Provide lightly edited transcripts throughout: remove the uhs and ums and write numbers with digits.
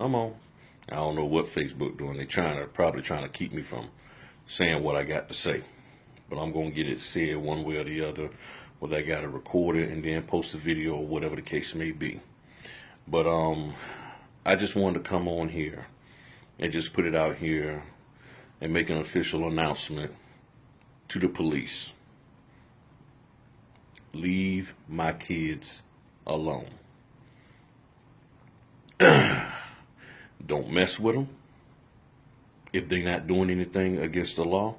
Come on. I don't know what Facebook doing. Probably trying to keep me from saying what I got to say. But I'm gonna get it said one way or the other. Whether I gotta record it and then post a video or whatever the case may be. But I just wanted to come on here and just put it out here and make an official announcement to the police. Leave my kids alone. Don't mess with them. If they're not doing anything against the law,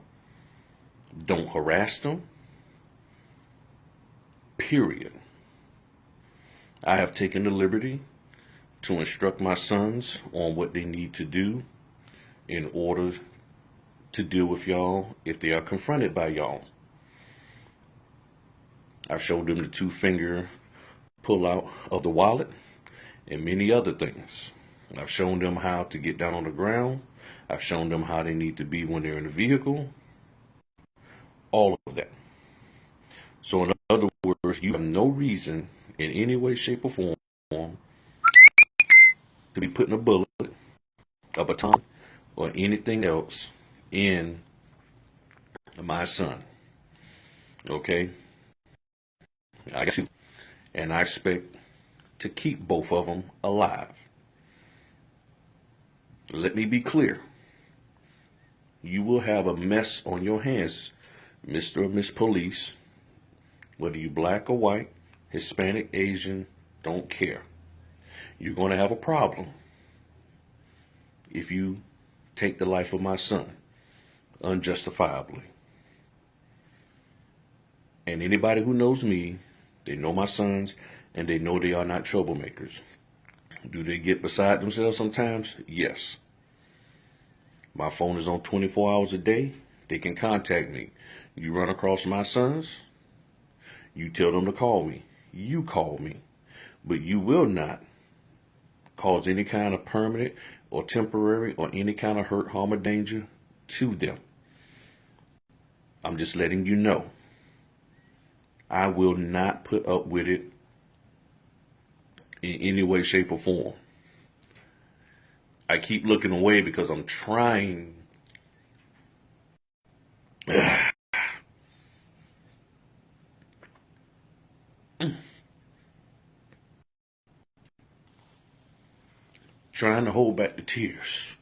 don't harass them. Period. I have taken the liberty to instruct my sons on what they need to do in order to deal with y'all if they are confronted by y'all. I've showed them the 2-finger pull out of the wallet and many other things. I've shown them how to get down on the ground. I've shown them how they need to be when they're in the vehicle. All of that. So in other words, you have no reason in any way, shape, or form to be putting a bullet, a baton, or anything else in my son. Okay? I got you. And I expect to keep both of them alive. Let me be clear. You will have a mess on your hands, Mr. or Miss Police, whether you black or white, Hispanic, Asian, don't care. You're going to have a problem if you take the life of my son unjustifiably. And anybody who knows me, they know my sons, and they know they are not troublemakers. Do they get beside themselves sometimes? Yes. My phone is on 24 hours a day. They can contact me. You run across my sons, you tell them to call me. You call me. But you will not cause any kind of permanent or temporary or any kind of hurt, harm, or danger to them. I'm just letting you know. I will not put up with it in any way, shape, or form. I keep looking away because I'm trying trying to hold back the tears.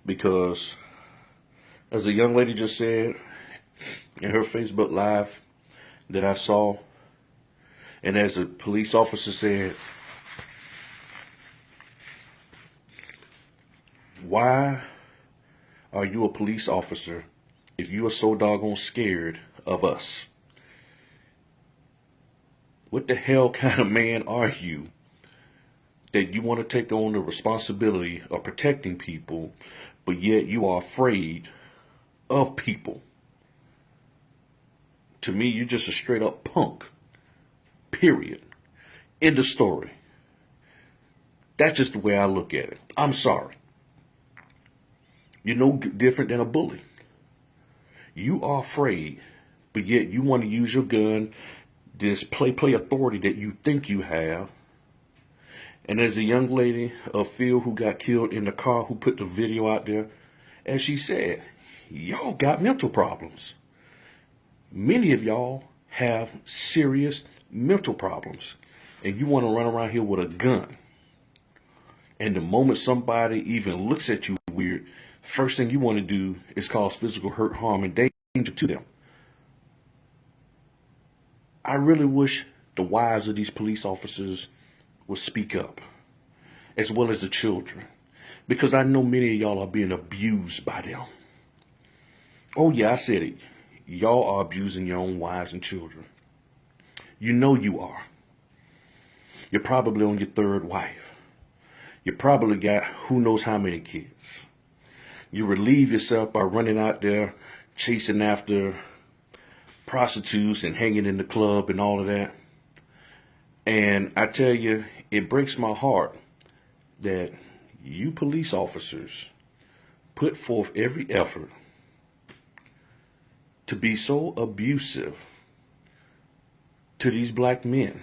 Because, as a young lady just said in her Facebook Live that I saw, and as a police officer said, why are you a police officer if you are so doggone scared of us? What the hell kind of man are you that you want to take on the responsibility of protecting people, but yet you are afraid of people? To me, you're just a straight up punk. Period. End of story. That's just the way I look at it. I'm sorry. You're no different than a bully. You are afraid, but yet you want to use your gun, this play authority that you think you have. And as a young lady of Phil who got killed in the car, who put the video out there, as she said, y'all got mental problems. Many of y'all have serious mental problems, and you want to run around here with a gun. And the moment somebody even looks at you weird, first thing you want to do is cause physical hurt, harm, and danger to them. I really wish the wives of these police officers would speak up, as well as the children, because I know many of y'all are being abused by them. Oh yeah, I said it. Y'all are abusing your own wives and children. You know you are. You're probably on your third wife. You probably got who knows how many kids. You relieve yourself by running out there, chasing after prostitutes and hanging in the club and all of that. And I tell you, it breaks my heart that you police officers put forth every effort to be so abusive to these black men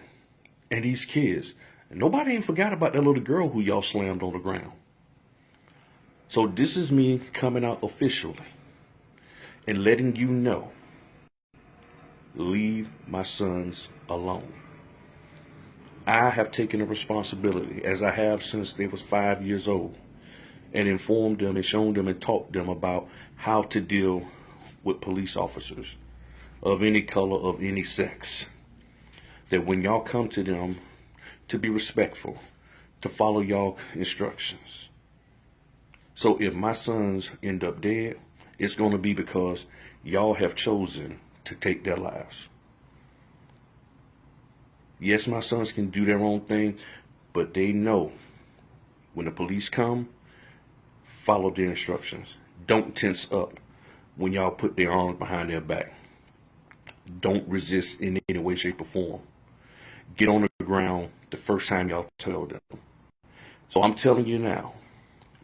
and these kids. Nobody ain't forgot about that little girl who y'all slammed on the ground. So this is me coming out officially and letting you know, leave my sons alone. I have taken a responsibility, as I have since they was 5 years old, and informed them and shown them and taught them about how to deal with police officers of any color, of any sex. That when y'all come to them, to be respectful, to follow y'all instructions. So if my sons end up dead, it's going to be because y'all have chosen to take their lives. Yes, my sons can do their own thing, but they know when the police come, follow their instructions. Don't tense up when y'all put their arms behind their back. Don't resist in any way, shape, or form. Get on the ground the first time y'all tell them. So I'm telling you now,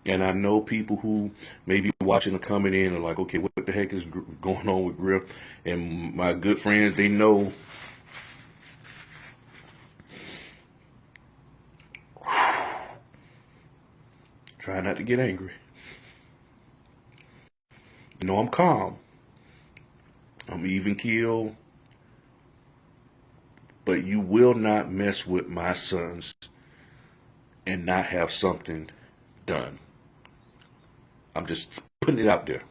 and I know people who may be watching or coming in are like, okay, what the heck is going on with Griff? And my good friends, they know. Try not to get angry. You know, I'm calm. I'm even keeled. But you will not mess with my sons and not have something done. I'm just putting it out there.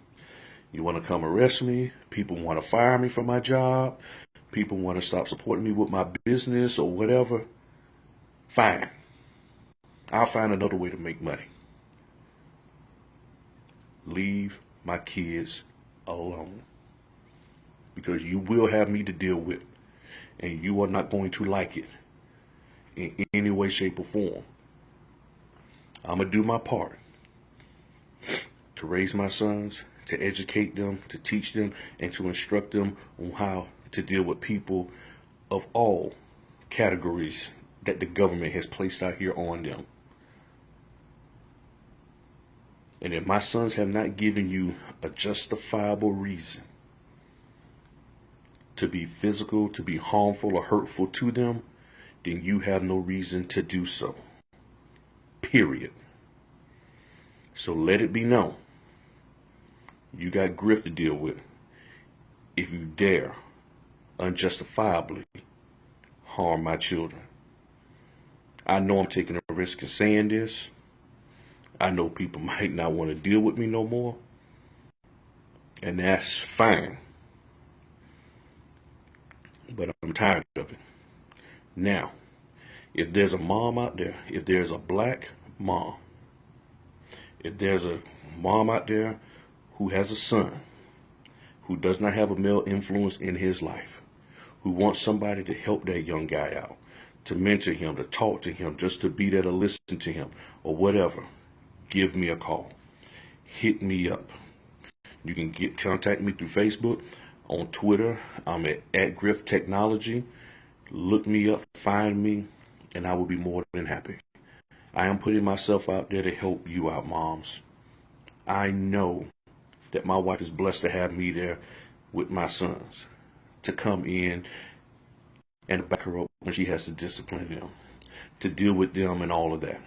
You want to come arrest me? People want to fire me from my job? People want to stop supporting me with my business or whatever? Fine. I'll find another way to make money. Leave my kids alone. Because you will have me to deal with. And you are not going to like it in any way, shape, or form. I'm going to do my part to raise my sons, to educate them, to teach them, and to instruct them on how to deal with people of all categories that the government has placed out here on them. And if my sons have not given you a justifiable reason to be physical, to be harmful or hurtful to them, then you have no reason to do so. Period. So let it be known. You got Griff to deal with if you dare unjustifiably harm my children. I know I'm taking a risk in saying this. I know people might not want to deal with me no more. And that's fine. But I'm tired of it. Now, if there's a mom out there, if there's a black mom, if there's a mom out there who has a son who does not have a male influence in his life, who wants somebody to help that young guy out, to mentor him, to talk to him, just to be there to listen to him, or whatever, give me a call. Hit me up. You can contact me through Facebook, on Twitter. I'm at Griff Technology. Look me up, find me, and I will be more than happy. I am putting myself out there to help you out, moms. I know that my wife is blessed to have me there with my sons, to come in and back her up when she has to discipline them, to deal with them and all of that.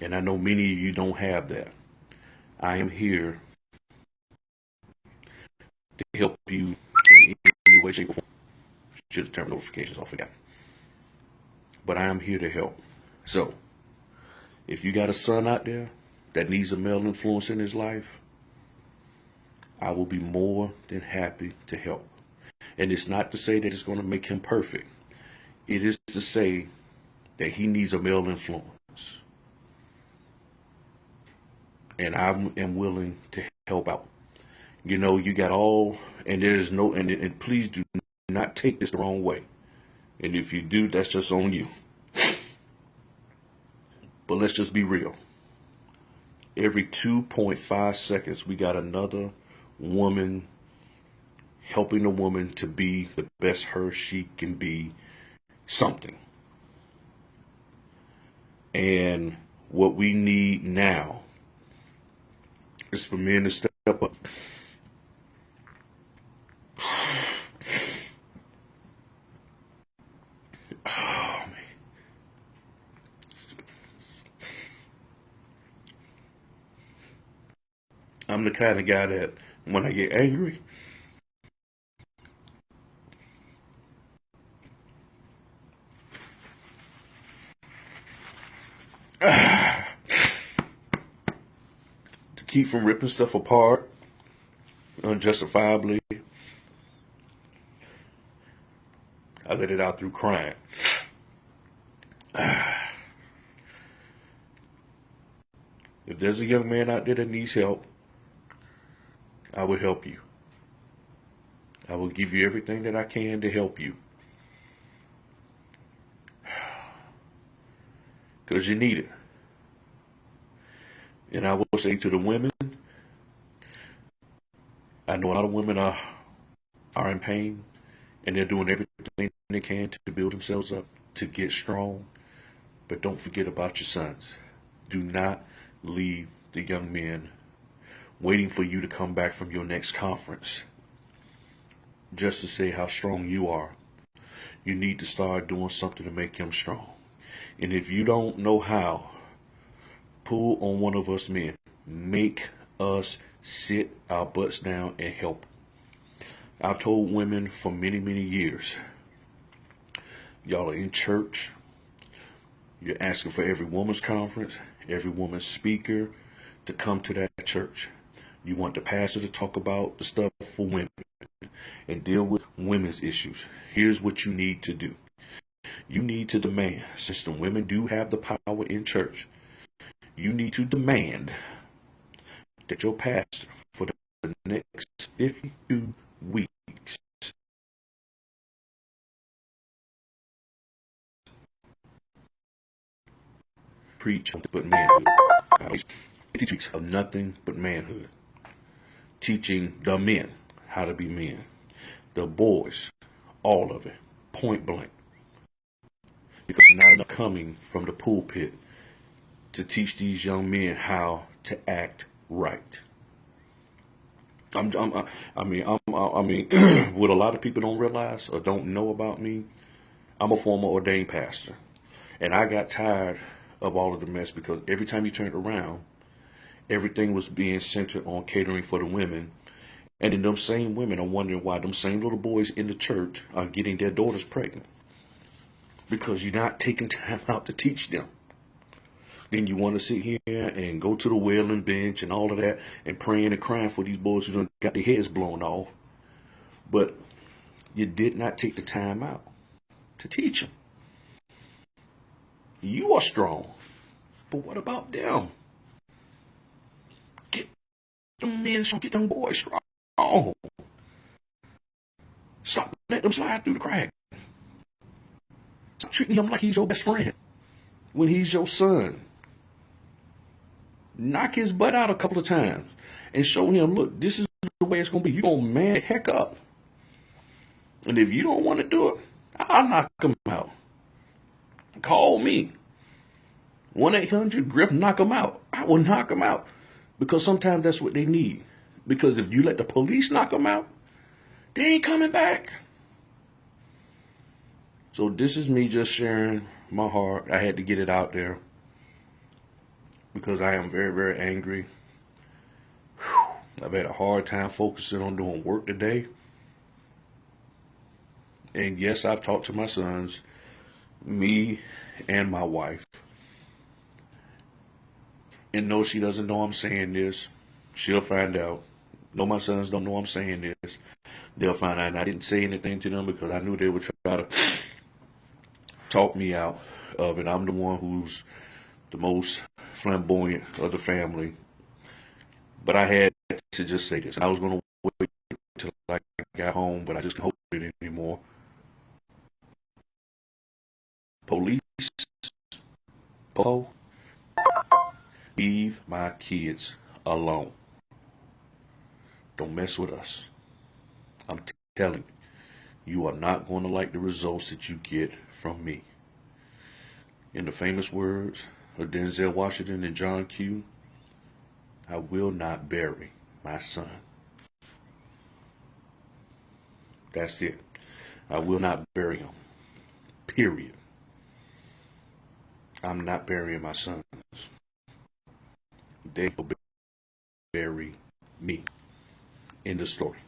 And I know many of you don't have that. I am here to help you in any way, shape, or form. Should have turned notifications off again. But I am here to help. So, if you got a son out there that needs a male influence in his life, I will be more than happy to help. And it's not to say that it's going to make him perfect. It is to say that he needs a male influence. And I am willing to help out. You know, you got all, and there's no, and please do not take this the wrong way. And if you do, that's just on you. But let's just be real. Every 2.5 seconds, we got another woman helping a woman to be the best her she can be, something. And what we need now is for men to step up. Oh, man. I'm the kind of guy that when I get angry, to keep from ripping stuff apart unjustifiably, I let it out through crying. If there's a young man out there that needs help, I will help you. I will give you everything that I can to help you. Because you need it. And I will say to the women, I know a lot of women are in pain and they're doing everything they can to build themselves up, to get strong. But don't forget about your sons. Do not leave the young men waiting for you to come back from your next conference just to say how strong you are. You need to start doing something to make him strong. And if you don't know how, pull on one of us men. Make us sit our butts down and help. I've told women for many, many years, y'all are in church, you're asking for every woman's conference, every woman's speaker to come to that church. You want the pastor to talk about the stuff for women and deal with women's issues. Here's what you need to do. You need to demand, since the women do have the power in church, you need to demand that your pastor for the next 52 weeks preach but manhood. 52 weeks of nothing but manhood. Teaching the men how to be men. The boys, all of it, point blank. Because not enough coming from the pulpit to teach these young men how to act right. I mean, what a lot of people don't realize or don't know about me, I'm a former ordained pastor. And I got tired of all of the mess because every time you turned around, everything was being centered on catering for the women. And then them same women are wondering why them same little boys in the church are getting their daughters pregnant. Because you're not taking time out to teach them. Then you want to sit here and go to the wailing bench and all of that and praying and crying for these boys who got their heads blown off. But you did not take the time out to teach them. You are strong. But what about them? Get them men strong, get them boys strong. Stop letting them slide through the crack. Stop treating him like he's your best friend when he's your son. Knock his butt out a couple of times and show him, look, this is the way it's going to be. You're going to man the heck up. And if you don't want to do it, I'll knock him out. Call me. 1-800-GRIFF, knock him out. I will knock him out. Because sometimes that's what they need. Because if you let the police knock them out, they ain't coming back. So this is me just sharing my heart. I had to get it out there. Because I am very, very angry. I've had a hard time focusing on doing work today. And yes, I've talked to my sons, me and my wife. And no, she doesn't know I'm saying this. She'll find out. No, my sons don't know I'm saying this. They'll find out. And I didn't say anything to them because I knew they would try to talk me out of it. I'm the one who's the most flamboyant of the family. But I had to just say this. I was going to wait till I got home, but I just can't hold it anymore. Police, leave my kids alone. Don't mess with us. I'm telling you, you are not going to like the results that you get from me. In the famous words of Denzel Washington and John Q, I will not bury my son. That's it. I will not bury him. Period. I'm not burying my sons. They will bury me. End of story.